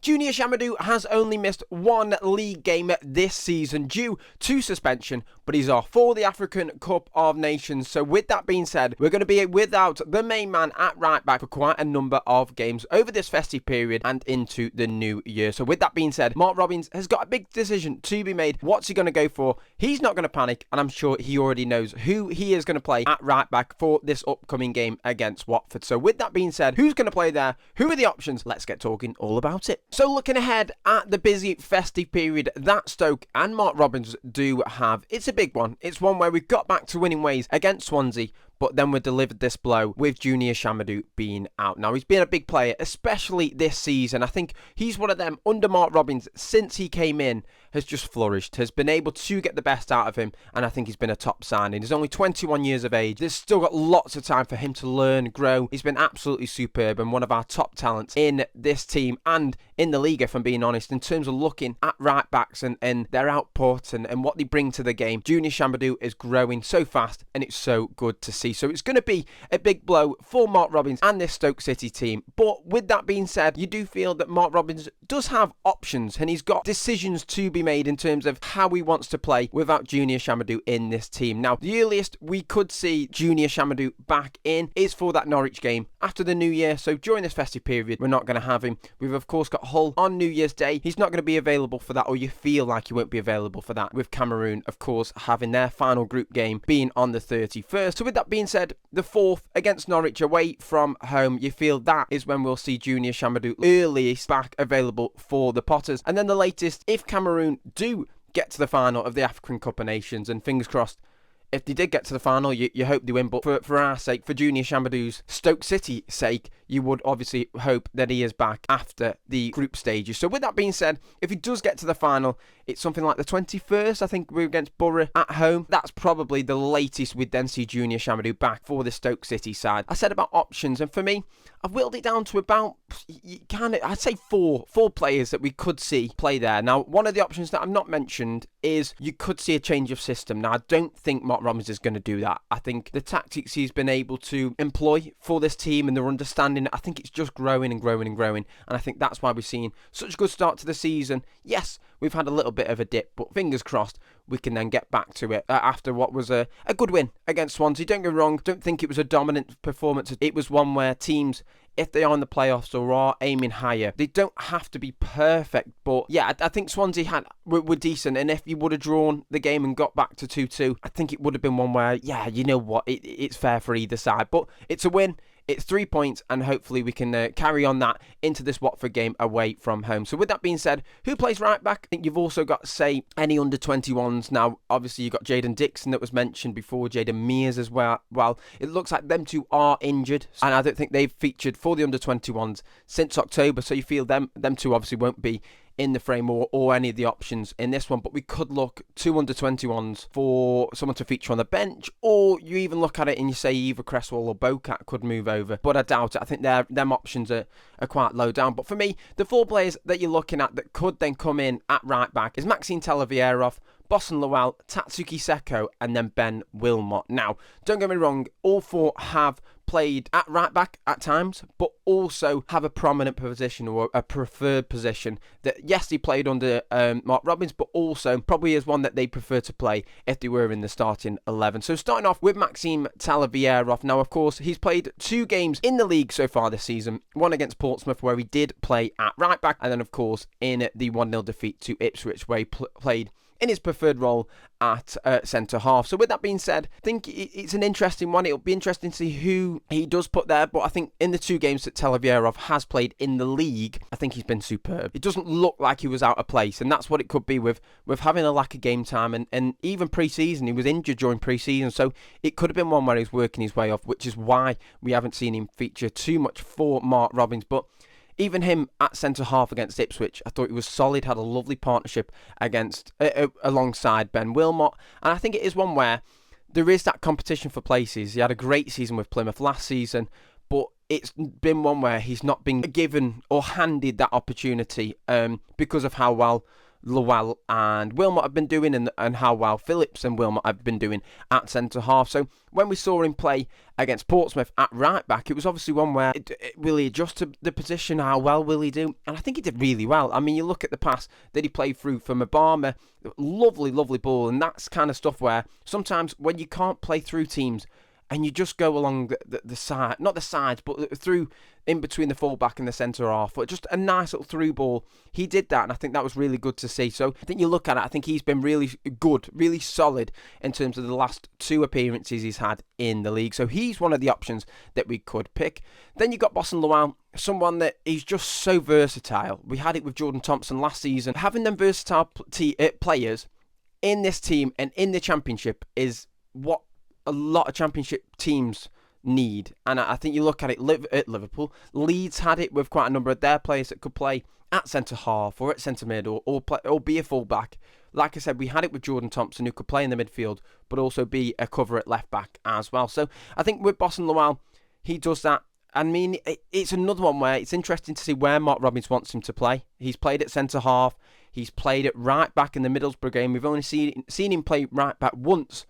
Junior Tchamadeu has only missed one league game this season due to suspension, but he's off for the African Cup of Nations. So with that being said, we're going to be without the main man at right back for quite a number of games over this festive period and into the new year. So with that being said, Mark Robins has got a big decision to be made. What's he going to go for? He's not going to panic, and I'm sure he already knows who he is going to play at right back for this upcoming game against Watford. So with that being said, who's going to play there? Who are the options? Let's get talking all about it. So looking ahead at the busy festive period that Stoke and Mark Robins do have, it's a big one. It's one where we got back to winning ways against Swansea, but then we delivered this blow with Junior Tchamadeu being out. Now, he's been a big player, especially this season. I think he's one of them under Mark Robins since he came in, has just flourished, has been able to get the best out of him, and I think he's been a top signing. He's only 21 years of age. There's still got lots of time for him to learn, grow. He's been absolutely superb and one of our top talents in this team and in the league, if I'm being honest, in terms of looking at right backs and their output and what they bring to the game. Junior Tchamadeu is growing so fast, and it's so good to see. So it's going to be a big blow for Mark Robins and this Stoke City team. But with that being said, you do feel that Mark Robins does have options, and he's got decisions to be made in terms of how he wants to play without Junior Tchamadeu in this team. Now, the earliest we could see Junior Tchamadeu back in is for that Norwich game after the new year. So during this festive period, we're not going to have him. We've of course got Hull on New Year's Day. He's not going to be available for that, or you feel like he won't be available for that, with Cameroon of course having their final group game being on the 31st. So with that being said, the 4th against Norwich away from home, you feel that is when we'll see Junior Tchamadeu earliest back available for the Potters. And then the latest, if Cameroon do get to the final of the African Cup of Nations, and fingers crossed, if they did get to the final, you hope they win, but for our sake, for Junior Tchamadeu's Stoke City sake, you would obviously hope that he is back after the group stages. So with that being said, if he does get to the final, it's something like the 21st, I think we're against Borough at home. That's probably the latest we'd then see Junior Tchamadeu back for the Stoke City side. I said about options, and for me, I've whittled it down to about, I'd say four players that we could see play there. Now, one of the options that I've not mentioned is you could see a change of system. Now, I don't think Mark Robins is going to do that. I think the tactics he's been able to employ for this team and their understanding, I think it's just growing and growing and growing. And I think that's why we're seeing such a good start to the season. Yes, we've had a little bit of a dip, but fingers crossed we can then get back to it after what was a good win against Swansea. Don't get me wrong, don't think it was a dominant performance. It was one where teams, if they are in the playoffs or are aiming higher, they don't have to be perfect. But yeah, I think Swansea were decent, and if you would have drawn the game and got back to 2-2, I think it would have been one where, yeah, you know what, it's fair for either side. But it's a win. It's 3 points, and hopefully we can carry on that into this Watford game away from home. So with that being said, who plays right back? I think you've also got, say, any under-21s. Now, obviously, you've got Jaden Dixon that was mentioned before, Jaden Mears as well. Well, it looks like them two are injured, and I don't think they've featured for the under-21s since October. So you feel them two obviously won't be in the frame or any of the options in this one, but we could look to under-21s for someone to feature on the bench, or you even look at it and you say either Cresswell or Bocat could move over, but I doubt it. I think them options are quite low down. But for me, the 4 players that you're looking at that could then come in at right back is Maksym Talovierov, Bosun Lawal, Tatsuki Seko, and then Ben Wilmot. Now, don't get me wrong, all 4 have played at right back at times, but also have a prominent position or a preferred position that, yes, they played under Mark Robins, but also probably is one that they prefer to play if they were in the starting 11. So starting off with Maksym Talovierov. Now, of course, he's played 2 games in the league so far this season, one against Portsmouth where he did play at right back, and then, of course, in the 1-0 defeat to Ipswich where he played in his preferred role at centre-half. So with that being said, I think it's an interesting one. It'll be interesting to see who he does put there, but I think in the 2 games that Talovierov has played in the league, I think he's been superb. It doesn't look like he was out of place, and that's what it could be with having a lack of game time, and even pre-season, he was injured during pre-season, so it could have been one where he's working his way off, which is why we haven't seen him feature too much for Mark Robins. But even him at centre-half against Ipswich, I thought he was solid, had a lovely partnership alongside Ben Wilmot. And I think it is one where there is that competition for places. He had a great season with Plymouth last season, but it's been one where he's not been given or handed that opportunity because of how well Lawal and Wilmot have been doing, and how well Phillips and Wilmot have been doing at centre-half. So when we saw him play against Portsmouth at right-back, it was obviously one where will he adjust to the position? How well will he do? And I think he did really well. I mean, you look at the pass that he played through from Obama, lovely, lovely ball, and that's kind of stuff where sometimes when you can't play through teams, and you just go along the side, not the sides, but through in between the fullback and the centre-half. But just a nice little through ball. He did that, and I think that was really good to see. So I think you look at it, I think he's been really good, really solid in terms of the last 2 appearances he's had in the league. So he's one of the options that we could pick. Then you've got Bosun Lawal, someone that he's just so versatile. We had it with Jordan Thompson last season. Having them versatile players in this team and in the Championship is what a lot of Championship teams need. And I think you look at it at Liverpool, Leeds had it with quite a number of their players that could play at centre-half or at centre-mid or be a full-back. Like I said, we had it with Jordan Thompson, who could play in the midfield but also be a cover at left-back as well. So I think with Bosun Lawal, he does that. I mean, it's another one where it's interesting to see where Mark Robins wants him to play. He's played at centre-half. He's played at right-back in the Middlesbrough game. We've only seen him play right-back once,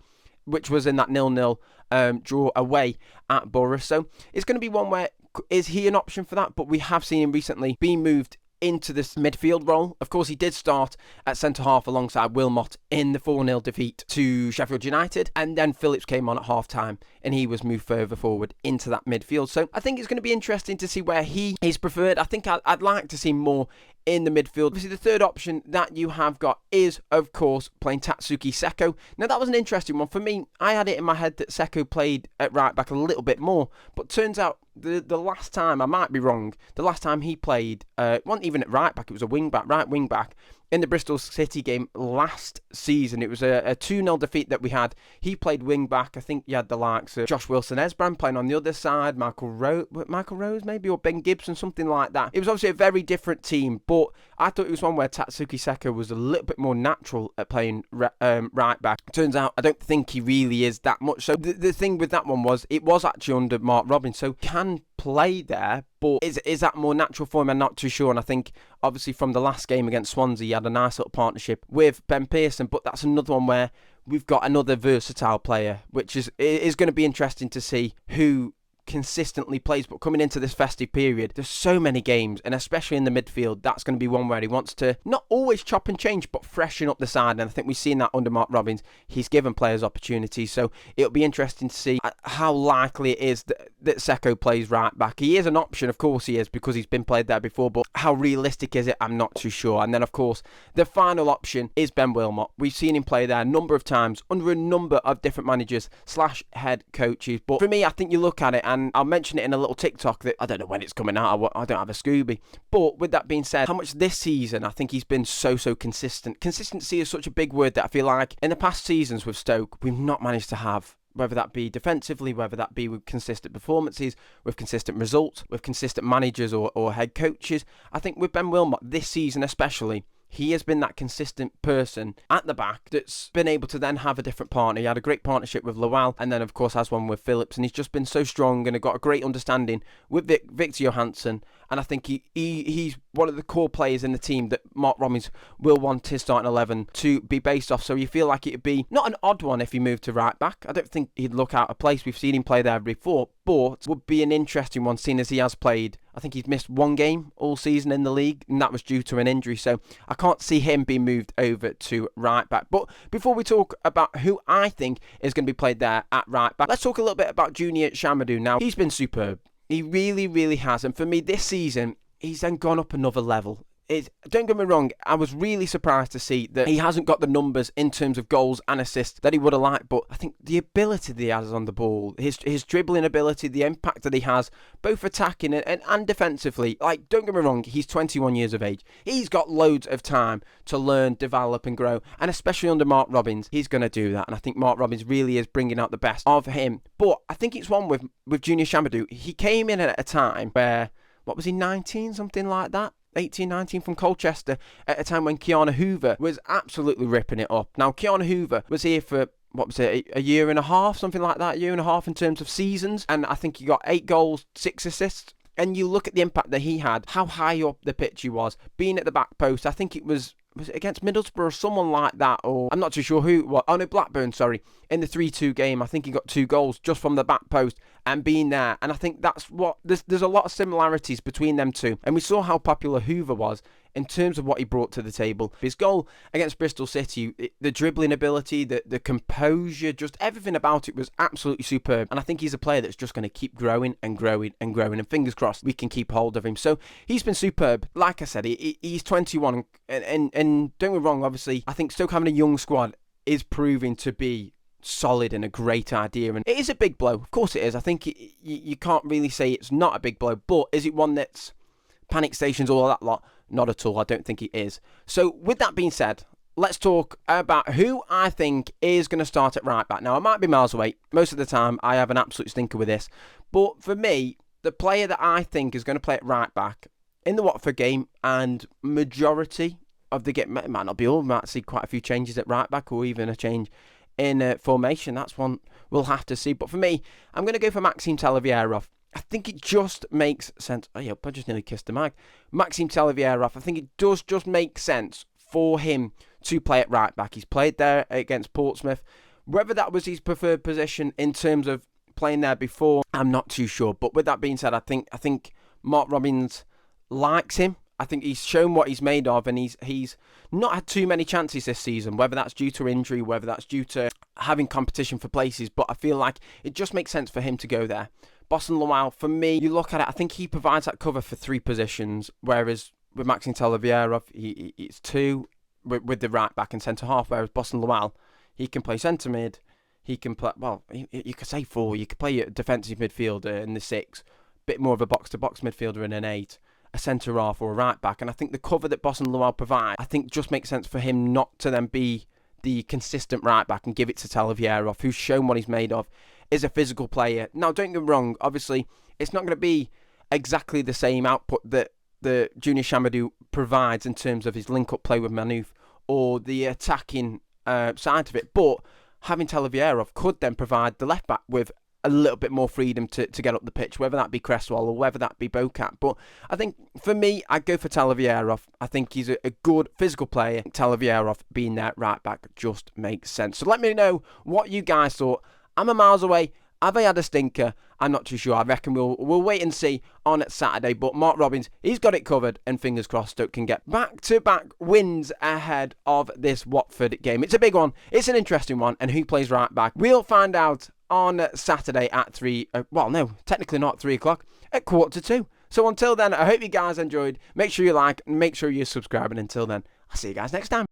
which was in that 0-0 draw away at Borough. So it's going to be one where, is he an option for that? But we have seen him recently being moved into this midfield role. Of course, he did start at centre-half alongside Wilmot in the 4-0 defeat to Sheffield United, and then Phillips came on at half-time and he was moved further forward into that midfield. So I think it's going to be interesting to see where he is preferred. I think I'd like to see more in the midfield. Obviously, the third option that you have got is, of course, playing Tatsuki Seko. Now, that was an interesting one. For me, I had it in my head that Seko played at right-back a little bit more, but turns out the last time, I might be wrong, the last time he played, it wasn't even at right-back, it was a wing-back, right wing-back, in the Bristol City game last season. It was a 2-0 defeat that we had. He played wing-back. I think you had the likes of Josh Wilson-Esbran playing on the other side, Michael Rose maybe, or Ben Gibson, something like that. It was obviously a very different team, but I thought it was one where Tatsuki Seko was a little bit more natural at playing right-back. Turns out, I don't think he really is that much. So the thing with that one was, it was actually under Mark Robins, so can play there, but is that more natural for him? I'm not too sure. And I think obviously from the last game against Swansea, he had a nice little partnership with Ben Pearson, but that's another one where we've got another versatile player, which is going to be interesting to see who consistently plays. But coming into this festive period, there's so many games, and especially in the midfield, that's going to be one where he wants to not always chop and change, but freshen up the side. And I think we've seen that under Mark Robins. He's given players opportunities, so it'll be interesting to see how likely it is that Seko plays right back. He is an option, of course he is, because he's been played there before, but how realistic is it? I'm not too sure. And then, of course, the final option is Ben Wilmot. We've seen him play there a number of times under a number of different managers / head coaches, but for me, I think you look at it, and I'll mention it in a little TikTok that I don't know when it's coming out. I don't have a Scooby. But with that being said, how much this season, I think he's been so consistent. Consistency is such a big word that I feel like in the past seasons with Stoke, we've not managed to have, whether that be defensively, whether that be with consistent performances, with consistent results, with consistent managers or head coaches. I think with Ben Wilmot, this season especially, he has been that consistent person at the back that's been able to then have a different partner. He had a great partnership with Lawal, and then of course has one with Phillips, and he's just been so strong and got a great understanding with Victor Johansson. And I think he's one of the core players in the team that Mark Robins will want his starting 11 to be based off. So you feel like it would be not an odd one if he moved to right back. I don't think he'd look out of place. We've seen him play there before, but would be an interesting one, seeing as he has played. I think he's missed one game all season in the league, and that was due to an injury. So I can't see him being moved over to right back. But before we talk about who I think is going to be played there at right back, let's talk a little bit about Junior Tchamadeu. Now, he's been superb. He really, really has. And for me, this season, he's then gone up another level. Don't get me wrong, I was really surprised to see that he hasn't got the numbers in terms of goals and assists that he would have liked, but I think the ability that he has on the ball, his dribbling ability, the impact that he has, both attacking and defensively, like, don't get me wrong, he's 21 years of age. He's got loads of time to learn, develop and grow, and especially under Mark Robins, he's going to do that, and I think Mark Robins really is bringing out the best of him. But I think it's one with Junior Tchamadeu. He came in at a time where, what was he, 19, something like that? 18, 19 from Colchester at a time when Keanu Hoover was absolutely ripping it up. Now, Keanu Hoover was here for, what was it, a year and a half, something like that, a year and a half in terms of seasons, and I think he got 8 goals, 6 assists. And you look at the impact that he had, how high up the pitch he was, being at the back post. I think it was was it against Middlesbrough or someone like that, or I'm not too sure who. What? Oh no, Blackburn. Sorry, in the 3-2 game, I think he got 2 goals just from the back post and being there. And I think that's what there's a lot of similarities between them two. And we saw how popular Hoover was in terms of what he brought to the table. His goal against Bristol City, the dribbling ability, the composure, just everything about it was absolutely superb. And I think he's a player that's just going to keep growing and growing and growing. And fingers crossed we can keep hold of him. So he's been superb. Like I said, he's 21. And don't get me wrong, obviously, I think Stoke having a young squad is proving to be solid and a great idea. And it is a big blow. Of course it is. I think you can't really say it's not a big blow. But is it one that's panic stations, all that lot? Not at all. I don't think it is. So with that being said, let's talk about who I think is going to start at right back. Now, I might be miles away. Most of the time, I have an absolute stinker with this. But for me, the player that I think is going to play at right back in the Watford game, and majority of the game, it might not be all, we might see quite a few changes at right back or even a change in formation. That's one we'll have to see. But for me, I'm going to go for Maksym Talovierov. I think it just makes sense. Oh, yeah, I just nearly kissed the mic. Maksym Talovierov, I think it does just make sense for him to play at right back. He's played there against Portsmouth. Whether that was his preferred position in terms of playing there before, I'm not too sure. But with that being said, I think Mark Robins likes him. I think he's shown what he's made of, and he's not had too many chances this season, whether that's due to injury, whether that's due to having competition for places. But I feel like it just makes sense for him to go there. Bosun Lawal, for me, you look at it, I think he provides that cover for 3 positions, whereas with Maksym Talovierov, it's 2 with the right back and centre half, whereas Bosun Lawal, he can play centre mid, he can play, well, you could say 4, you could play a defensive midfielder in the 6, bit more of a box-to-box midfielder in an 8, a centre half or a right back, and I think the cover that Bosun Lawal provides, I think just makes sense for him not to then be the consistent right back and give it to Talovierov, who's shown what he's made of, is a physical player. Now, don't get me wrong, obviously, it's not going to be exactly the same output that the Junior Tchamadeu provides in terms of his link-up play with Manouf or the attacking side of it, but having Talovierov could then provide the left-back with a little bit more freedom to get up the pitch, whether that be Cresswell or whether that be Bocat. But I think, for me, I'd go for Talovierov. I think he's a good physical player. Talovierov being there right back just makes sense. So let me know what you guys thought. I'm a miles away. Have I had a stinker? I'm not too sure. I reckon we'll wait and see on Saturday. But Mark Robins, he's got it covered, and fingers crossed Stoke can get back-to-back wins ahead of this Watford game. It's a big one. It's an interesting one. And who plays right back? We'll find out on Saturday at 3. Well, no, technically not 3 o'clock. At 1:45. So until then, I hope you guys enjoyed. Make sure you like and make sure you subscribe. And until then, I'll see you guys next time.